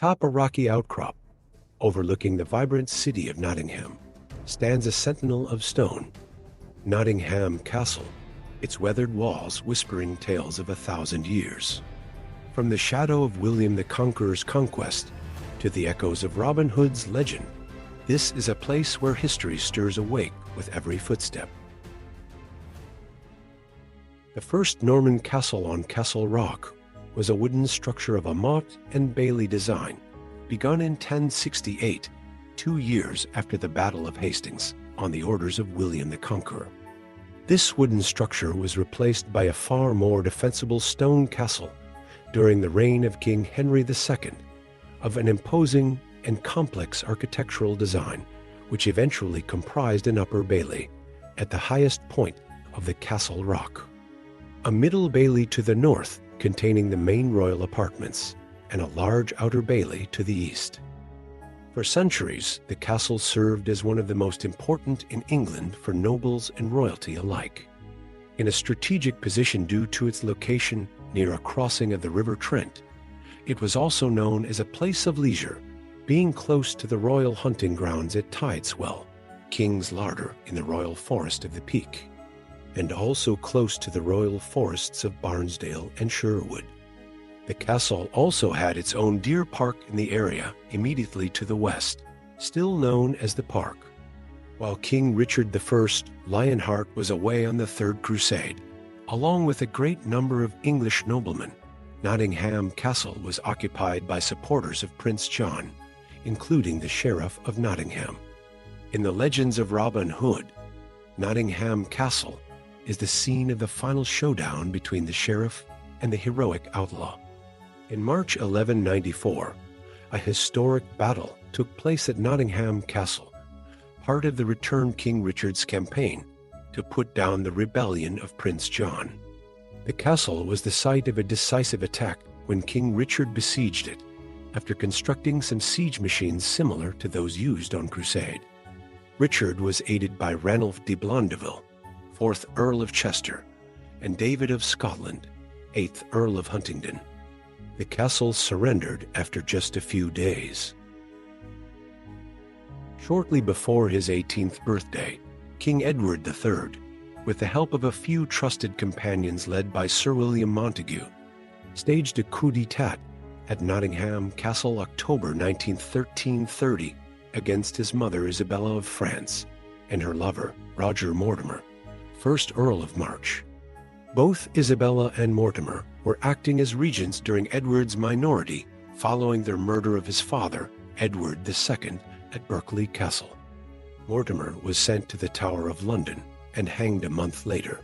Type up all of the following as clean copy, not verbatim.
Atop a rocky outcrop, overlooking the vibrant city of Nottingham, stands a sentinel of stone, Nottingham Castle, its weathered walls whispering tales of 1,000 years. From the shadow of William the Conqueror's conquest to the echoes of Robin Hood's legend, this is a place where history stirs awake with every footstep. The first Norman castle on Castle Rock was a wooden structure of a motte and bailey design, begun in 1068, 2 years after the Battle of Hastings, on the orders of William the Conqueror. This wooden structure was replaced by a far more defensible stone castle during the reign of King Henry II, of an imposing and complex architectural design, which eventually comprised an upper bailey at the highest point of the Castle Rock, a middle bailey to the north containing the main royal apartments, and a large outer bailey to the east. For centuries, the castle served as one of the most important in England for nobles and royalty alike. In a strategic position due to its location near a crossing of the River Trent, it was also known as a place of leisure, being close to the royal hunting grounds at Tideswell, King's Larder in the Royal Forest of the Peak, and also close to the royal forests of Barnesdale and Sherwood. The castle also had its own deer park in the area immediately to the west, still known as the Park. While King Richard the Lionheart was away on the Third Crusade, along with a great number of English noblemen, Nottingham Castle was occupied by supporters of Prince John, including the Sheriff of Nottingham. In the legends of Robin Hood, Nottingham Castle is the scene of the final showdown between the sheriff and the heroic outlaw. In March 1194, a historic battle took place at Nottingham Castle, part of the returned King Richard's campaign to put down the rebellion of Prince John. The castle was the site of a decisive attack when King Richard besieged it, after constructing some siege machines similar to those used on Crusade. Richard was aided by Ranulph de Blondeville, 4th Earl of Chester, and David of Scotland, 8th Earl of Huntingdon. The castle surrendered after just a few days. Shortly before his 18th birthday, King Edward III, with the help of a few trusted companions led by Sir William Montagu, staged a coup d'etat at Nottingham Castle October 19, 1330, against his mother Isabella of France and her lover Roger Mortimer, 1st Earl of March. Both Isabella and Mortimer were acting as regents during Edward's minority following their murder of his father, Edward II, at Berkeley Castle. Mortimer was sent to the Tower of London and hanged a month later.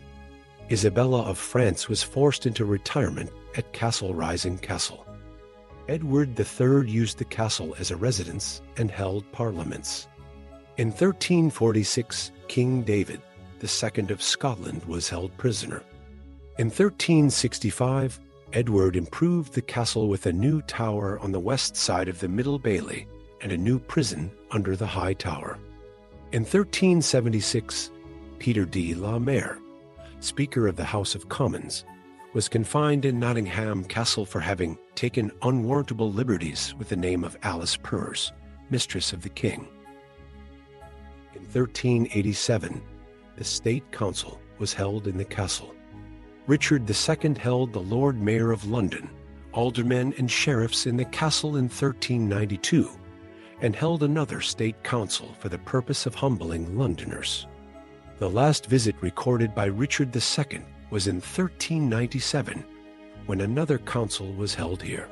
Isabella of France was forced into retirement at Castle Rising Castle. Edward III used the castle as a residence and held parliaments. In 1346, King David II of Scotland was held prisoner. In 1365, Edward improved the castle with a new tower on the west side of the Middle Bailey and a new prison under the High Tower. In 1376, Peter de la Mare, Speaker of the House of Commons, was confined in Nottingham Castle for having taken unwarrantable liberties with the name of Alice Purrs, mistress of the king. In 1387, the State Council was held in the castle. Richard II held the Lord Mayor of London, aldermen and sheriffs in the castle in 1392, and held another state council for the purpose of humbling Londoners. The last visit recorded by Richard II was in 1397, when another council was held here.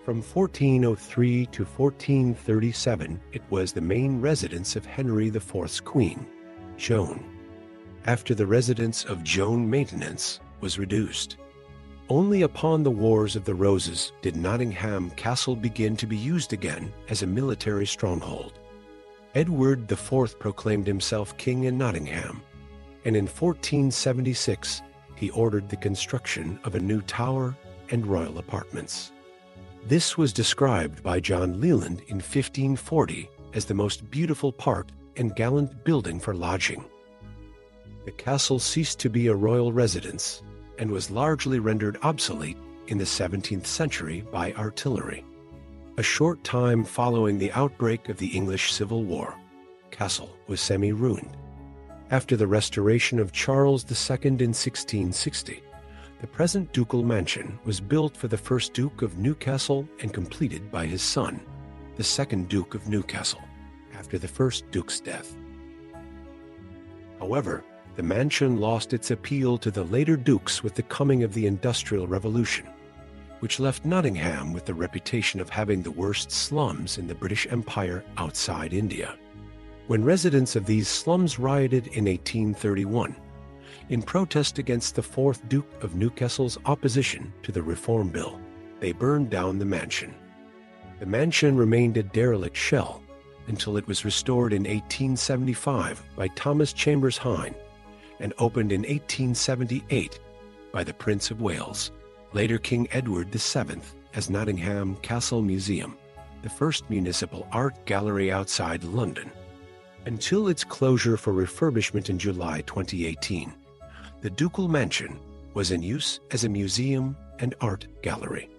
From 1403 to 1437, it was the main residence of Henry IV's queen, Joan, after the residence of Joan Maintenance was reduced. Only upon the Wars of the Roses did Nottingham Castle begin to be used again as a military stronghold. Edward IV proclaimed himself king in Nottingham, and in 1476 he ordered the construction of a new tower and royal apartments. This was described by John Leland in 1540 as the most beautiful park and gallant building for lodging. The castle ceased to be a royal residence and was largely rendered obsolete in the 17th century by artillery. A short time following the outbreak of the English Civil War, Castle was semi-ruined. After the restoration of Charles II in 1660, the present ducal mansion was built for the first Duke of Newcastle and completed by his son, the second Duke of Newcastle, after the first Duke's death. However, the mansion lost its appeal to the later dukes with the coming of the Industrial Revolution, which left Nottingham with the reputation of having the worst slums in the British Empire outside India. When residents of these slums rioted in 1831, in protest against the fourth Duke of Newcastle's opposition to the Reform Bill, they burned down the mansion. The mansion remained a derelict shell until it was restored in 1875 by Thomas Chambers Hine and opened in 1878 by the Prince of Wales, later King Edward VII, as Nottingham Castle Museum, the first municipal art gallery outside London. Until its closure for refurbishment in July 2018, the ducal mansion was in use as a museum and art gallery.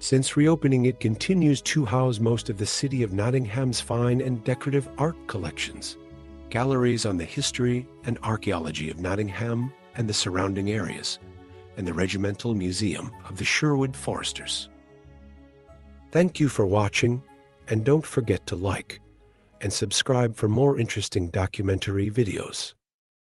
Since reopening, it continues to house most of the City of Nottingham's fine and decorative art collections, galleries on the history and archaeology of Nottingham and the surrounding areas, and the Regimental Museum of the Sherwood Foresters. Thank you for watching, and don't forget to like and subscribe for more interesting documentary videos.